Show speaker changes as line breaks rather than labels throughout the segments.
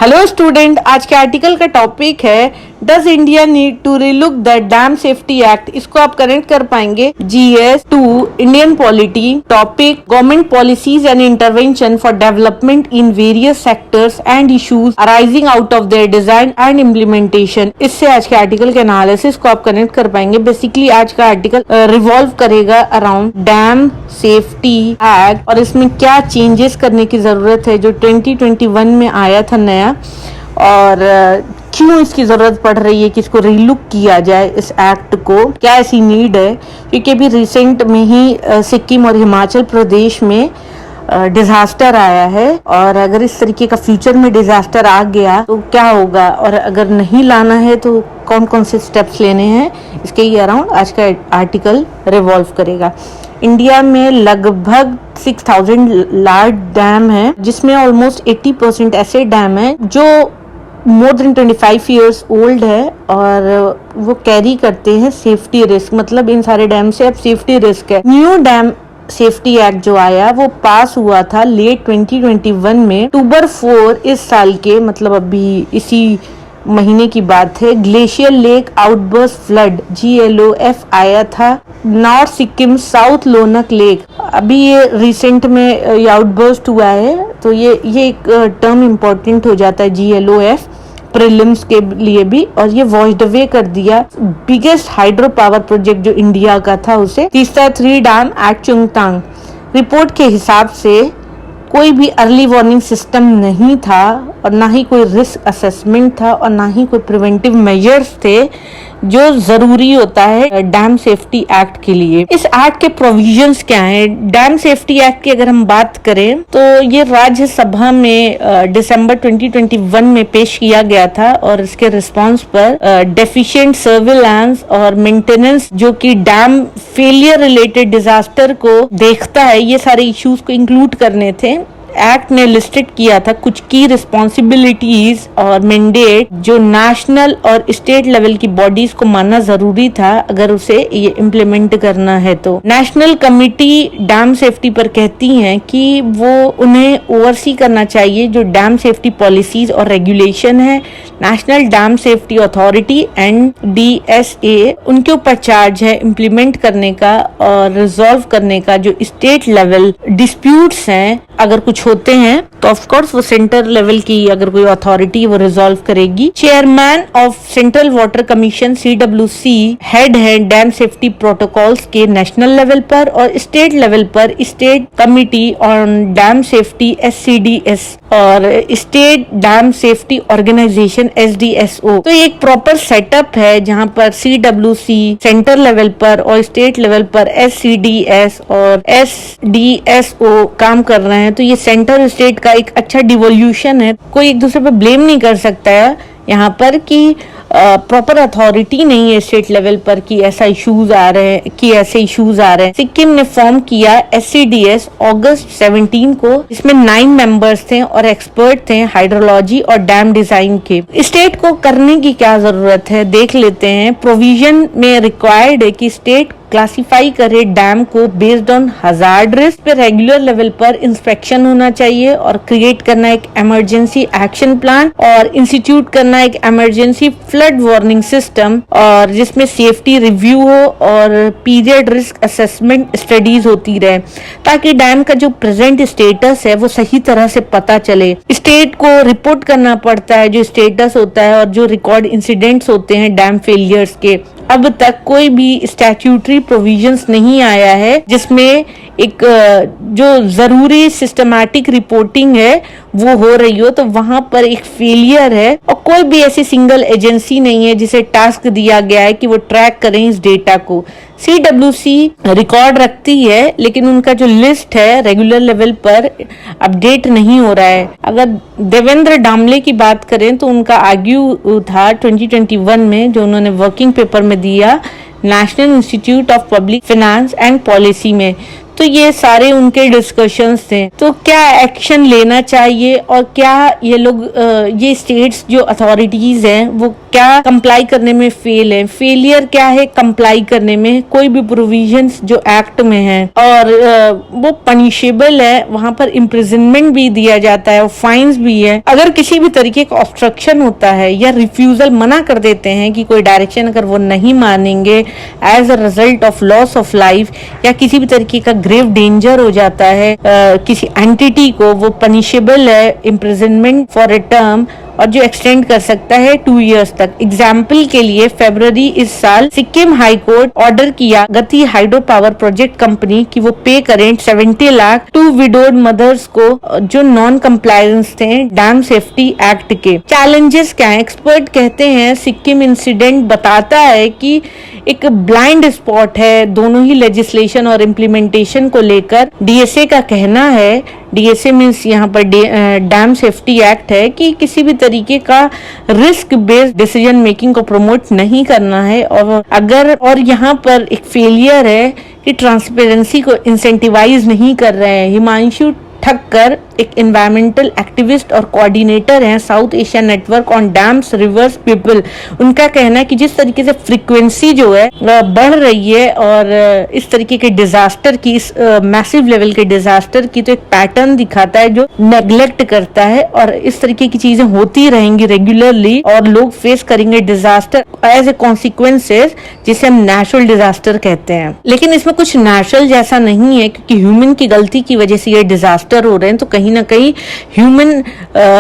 Hello student, आज के article का टॉपिक है does India need to relook the dam safety act. इसको आप कनेक्ट कर पाएंगे GS two Indian polity. Topic government policies and intervention for development in various sectors and issues arising out of their design and implementation. इससे आज के article के analysis को आप कनेक्ट कर पाएंगे। बेसिकली आज का आर्टिकल रिवॉल्व करेगा अराउंड डैम सेफ्टी एक्ट और इसमें क्या चेंजेस करने की जरूरत है जो 2021 में आया था नया, और क्यों इसकी जरूरत पड़ रही है कि इसको रीलुक किया जाए इस एक्ट को, क्या ऐसी नीड है। क्योंकि अभी रिसेंट में ही सिक्किम और हिमाचल प्रदेश में डिजास्टर आया है, और अगर इस तरीके का फ्यूचर में डिजास्टर आ गया तो क्या होगा, और अगर नहीं लाना है तो कौन कौन से स्टेप्स लेने हैं, इसके ही अराउंड आज का आर्टिकल रिवॉल्व करेगा। इंडिया में लगभग 6000 लार्ज डैम है, जिसमें ऑलमोस्ट 80% ऐसे डैम है जो मोर देन 25 इयर्स ओल्ड है और वो कैरी करते हैं सेफ्टी रिस्क। मतलब इन सारे डैम से अब सेफ्टी रिस्क है। न्यू डैम सेफ्टी एक्ट जो आया वो पास हुआ था लेट 2021 में, अक्टूबर 4 इस साल के, मतलब अभी इसी महीने की बात है। Glacier lake outburst flood GLOF आया था। नॉर्थ सिक्किम साउथ लोनक लेक, अभी ये रिसेंट में ये आउटबर्स्ट हुआ है, तो ये एक टर्म इम्पोर्टेंट हो जाता है GLOF प्रीलिम्स के लिए भी, और ये वॉश्ड अवे कर दिया बिगेस्ट हाइड्रो पावर प्रोजेक्ट जो इंडिया का था उसे। तीसरा 3 डैम एट चुंगतांग। रिपोर्ट के हिसाब से कोई भी अर्ली वार्निंग सिस्टम नहीं था और ना ही कोई रिस्क असेसमेंट था और ना ही कोई प्रिवेंटिव मेजर्स थे जो जरूरी होता है डैम सेफ्टी एक्ट के लिए। इस एक्ट के प्रोविजंस क्या हैं? डैम सेफ्टी एक्ट की अगर हम बात करें तो ये राज्यसभा में दिसंबर 2021 में पेश किया गया था, और इसके रिस्पांस पर डेफिशिएंट सर्विलांस और मेंटेनेंस जो कि डैम फेलियर रिलेटेड डिजास्टर को देखता है, ये सारे इश्यूज को इंक्लूड करने थे। एक्ट ने लिस्टेड किया था कुछ की रिस्पॉन्सिबिलिटीज और मैंडेट जो नेशनल और स्टेट लेवल की बॉडीज को मानना जरूरी था अगर उसे ये इम्प्लीमेंट करना है। तो नेशनल कमिटी डैम सेफ्टी पर कहती हैं कि वो उन्हें ओवरसी करना चाहिए जो डैम सेफ्टी पॉलिसीज और रेगुलेशन है। National dam safety authority NDSA उनके ऊपर चार्ज है इम्प्लीमेंट करने का और रिजॉल्व करने का। जो स्टेट लेवल डिस्प्यूट्स हैं अगर कुछ होते हैं तो ऑफ कोर्स वो सेंटर लेवल की अगर कोई अथॉरिटी वो रिजॉल्व करेगी। Chairman of Central Water Commission CWC head है डैम सेफ्टी प्रोटोकॉल्स के नेशनल लेवल पर, और स्टेट लेवल पर state committee on dam safety SCDS और state dam safety organisation SDSO। तो एक प्रॉपर सेटअप है जहां पर CWC सेंटर लेवल पर और स्टेट लेवल पर SCDS और SDSO काम कर रहे हैं। तो ये सेंटर स्टेट का एक अच्छा डिवोल्यूशन है। कोई एक दूसरे पे ब्लेम नहीं कर सकता है यहाँ पर कि प्रॉपर अथॉरिटी नहीं है स्टेट लेवल पर कि ऐसा इश्यूज आ रहे हैं कि ऐसे इश्यूज आ रहे हैं। सिक्किम ने फॉर्म किया SCDS अगस्त 17 को, इसमें 9 मेंबर्स थे और एक्सपर्ट थे हाइड्रोलॉजी और डैम डिजाइन के। स्टेट को करने की क्या जरूरत है देख लेते हैं। प्रोविजन में रिक्वायर्ड है कि स्टेट क्लासिफाई करे डैम को बेस्ड ऑन हजार्ड रिस्क पे रेगुलर लेवल पर इंस्पेक्शन होना चाहिए और क्रिएट करना एक इमरजेंसी एक्शन प्लान और इंस्टीट्यूट करना एक इमरजेंसी फ्लड वार्निंग सिस्टम, और जिसमें सेफ्टी रिव्यू हो और पीरियड रिस्क असेसमेंट स्टडीज होती रहे ताकि डैम का जो प्रेजेंट स्टेटस है वो सही तरह से पता चले। स्टेट को रिपोर्ट करना पड़ता है जो स्टेटस होता है और जो रिकॉर्ड इंसिडेंट्स होते हैं डैम फेलियर्स के। अब तक कोई भी स्टैट्यूटरी प्रोविजंस नहीं आया है जिसमें एक जो जरूरी सिस्टमैटिक रिपोर्टिंग है वो हो रही हो, तो वहां पर एक फेलियर है और कोई भी ऐसी सिंगल एजेंसी नहीं है जिसे टास्क दिया गया है कि वो ट्रैक करें इस डेटा को। CWC रिकॉर्ड रखती है लेकिन उनका जो लिस्ट है रेगुलर लेवल पर अपडेट नहीं हो रहा है। अगर देवेंद्र डामले की बात करें तो उनका आर्ग्यू था 2021 में जो उन्होंने वर्किंग पेपर में दिया national institute of public finance and policy में। तो ये सारे उनके डिस्कशंस थे। तो क्या एक्शन लेना चाहिए और क्या ये लोग ये स्टेट्स जो अथॉरिटीज हैं वो क्या कंप्लाई करने में फेल है, फेलियर क्या है कंप्लाई करने में कोई भी प्रोविजंस जो एक्ट में है, और वो पनिशेबल है, वहां पर इम्प्रिजनमेंट भी दिया जाता है और फाइन्स भी है। अगर किसी भी तरीके का ऑब्स्ट्रक्शन होता है या रिफ्यूजल मना कर देते हैं कि कोई डायरेक्शन अगर वो नहीं मानेंगे as a result of loss of life या किसी भी तरीके का ग्रेव डेंजर हो जाता है किसी एंटिटी को, वो पनिशेबल है इम्प्रिजनमेंट फॉर ए टर्म, और जो एक्सटेंड कर सकता है 2 इयर्स तक। एग्जाम्पल के लिए फरवरी इस साल सिक्किम हाई कोर्ट ऑर्डर किया गति हाइड्रो पावर प्रोजेक्ट कंपनी की वो पे करें 70 लाख टू विडोड मदर्स को जो नॉन कंप्लायंस थे डैम सेफ्टी एक्ट के। चैलेंजेस क्या है? एक्सपर्ट कहते हैं सिक्किम इंसिडेंट बताता है कि एक ब्लाइंड स्पॉट है दोनों ही लेजिस्लेशन और इम्प्लीमेंटेशन को लेकर। डीएसए का कहना है, डीएसए मीन्स यहाँ पर डैम सेफ्टी एक्ट है, कि किसी भी तरीके का रिस्क बेस्ड डिसीजन मेकिंग को प्रमोट नहीं करना है, और यहाँ पर एक फेलियर है कि ट्रांसपेरेंसी को इंसेंटिवाइज नहीं कर रहे हैं। हिमांशु ठक्कर एक एनवायरमेंटल एक्टिविस्ट और कोऑर्डिनेटर हैं south Asia network on dams reverse people. उनका कहना है कि जिस तरीके से फ्रीक्वेंसी जो है बढ़ रही है और इस तरीके के डिजास्टर की, इस मैसिव लेवल के डिजास्टर की, तो एक पैटर्न दिखाता है जो नेग्लेक्ट करता है, और इस तरीके की चीजें होती रहेंगी रेगुलरली और लोग फेस करेंगे डिजास्टर एज ए कॉन्सिक्वेंसेस, जिसे हम नेचुरल डिजास्टर कहते हैं। लेकिन इसमें कुछ नेचुरल जैसा नहीं है, क्योंकि ह्यूमन की गलती की वजह से ये डिजास्टर हो रहे हैं, तो कहीं ना कहीं ह्यूमन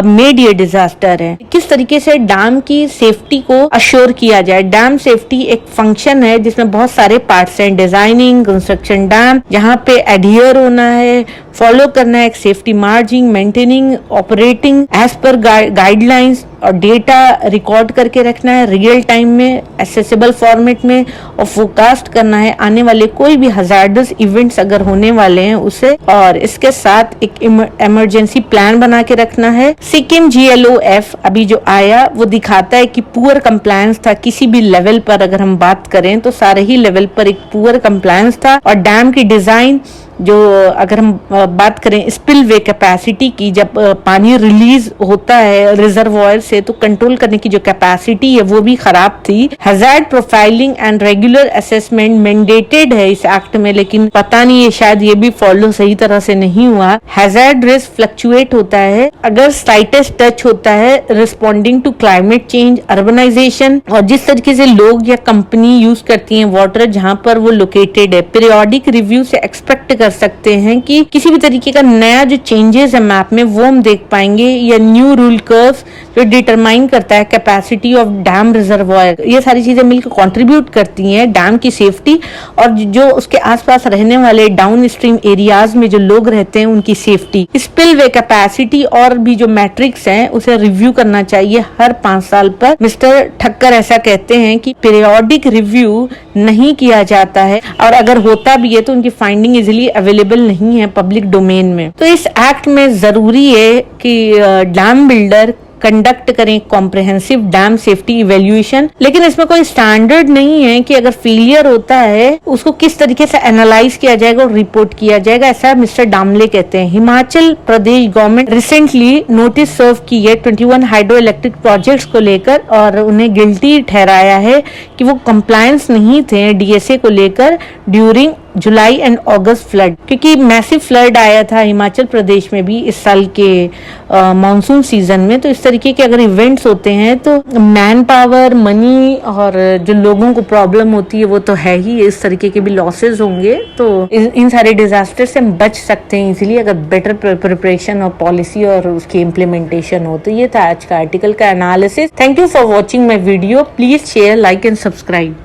मेड ये डिजास्टर है। किस तरीके से डैम की सेफ्टी को अश्योर किया जाए? डैम सेफ्टी एक फंक्शन है जिसमें बहुत सारे पार्ट्स हैं, डिजाइनिंग, कंस्ट्रक्शन डैम, जहां पे एडहियर होना है, फॉलो करना है एक safety margin, maintaining, operating as per guidelines, और डेटा रिकॉर्ड करके रखना है रियल टाइम में, एसेसिबल फॉर्मेट में, और फोरकास्ट करना है आने वाले कोई भी हजार्डस इवेंट्स अगर होने वाले हैं उसे, और इसके साथ एक इमरजेंसी प्लान बना के रखना है। सिक्किम GLOF अभी जो आया वो दिखाता है कि पुअर कंप्लायंस था किसी भी लेवल पर, अगर हम बात करें तो सारे ही लेवल पर एक पुअर कंप्लायंस था। और डैम की डिजाइन जो अगर हम बात करें स्पिलवे कैपेसिटी की, जब पानी रिलीज होता है रिजर्वॉयर से तो कंट्रोल करने की जो कैपेसिटी है वो भी खराब थी। Hazard profiling and regular assessment mandated है इस एक्ट में, लेकिन पता नहीं है शायद ये भी फॉलो सही तरह से नहीं हुआ। हैजार्ड रिस्क फ्लक्चुएट होता है अगर स्लाइटेस्ट टच होता है responding to climate change, urbanisation, और जिस तरीके से लोग या कंपनी यूज करती हैं वाटर जहां पर वो लोकेटेड है। पीरियोडिक रिव्यू से एक्सपेक्ट कर सकते हैं कि किसी भी तरीके का नया जो चेंजेस है मैप में वो हम देख पाएंगे, या न्यू रूल कर्व्स जो डिटरमाइन करता है कैपेसिटी ऑफ डैम रिजर्वॉयर। ये सारी चीजें मिलकर कंट्रीब्यूट करती हैं डैम की सेफ्टी और जो उसके आसपास रहने वाले डाउन स्ट्रीम एरियाज में जो लोग रहते हैं उनकी सेफ्टी। स्पिलवे कैपेसिटी और भी जो मैट्रिक्स हैं उसे रिव्यू करना चाहिए हर 5 साल पर। मिस्टर ठक्कर ऐसा कहते हैं कि पीरियोडिक रिव्यू नहीं किया जाता है, और अगर होता भी है तो उनकी फाइंडिंग इजिली अवेलेबल नहीं है पब्लिक डोमेन में। तो इस एक्ट में जरूरी है कि डैम बिल्डर कंडक्ट करें कॉम्प्रिहेंसिव डैम सेफ्टी इवेल्युएशन, लेकिन इसमें कोई स्टैंडर्ड नहीं है कि अगर फेलियर होता है उसको किस तरीके से एनालाइज किया जाएगा और रिपोर्ट किया जाएगा, ऐसा मिस्टर डामले कहते हैं। Himachal Pradesh government recently notice serve की है 21 हाइड्रो इलेक्ट्रिक प्रोजेक्ट्स को लेकर, और उन्हें गिल्टी ठहराया है कि वो कंप्लायंस नहीं थे डीएसए को लेकर during July and August flood, क्योंकि मैसिव फ्लड आया था हिमाचल प्रदेश में भी इस साल के मानसून सीजन में। तो इस तरीके के अगर इवेंट्स होते हैं तो मैन पावर, मनी और जो लोगों को प्रॉब्लम होती है वो तो है ही, इस तरीके के भी लॉसेस होंगे। तो इन सारे डिजास्टर से हम बच सकते हैं इजीली अगर बेटर प्रिपरेशन और पॉलिसी और उसकी इम्प्लीमेंटेशन हो। तो ये था आज का आर्टिकल का analysis. Thank you for watching my video. Please share, like and subscribe.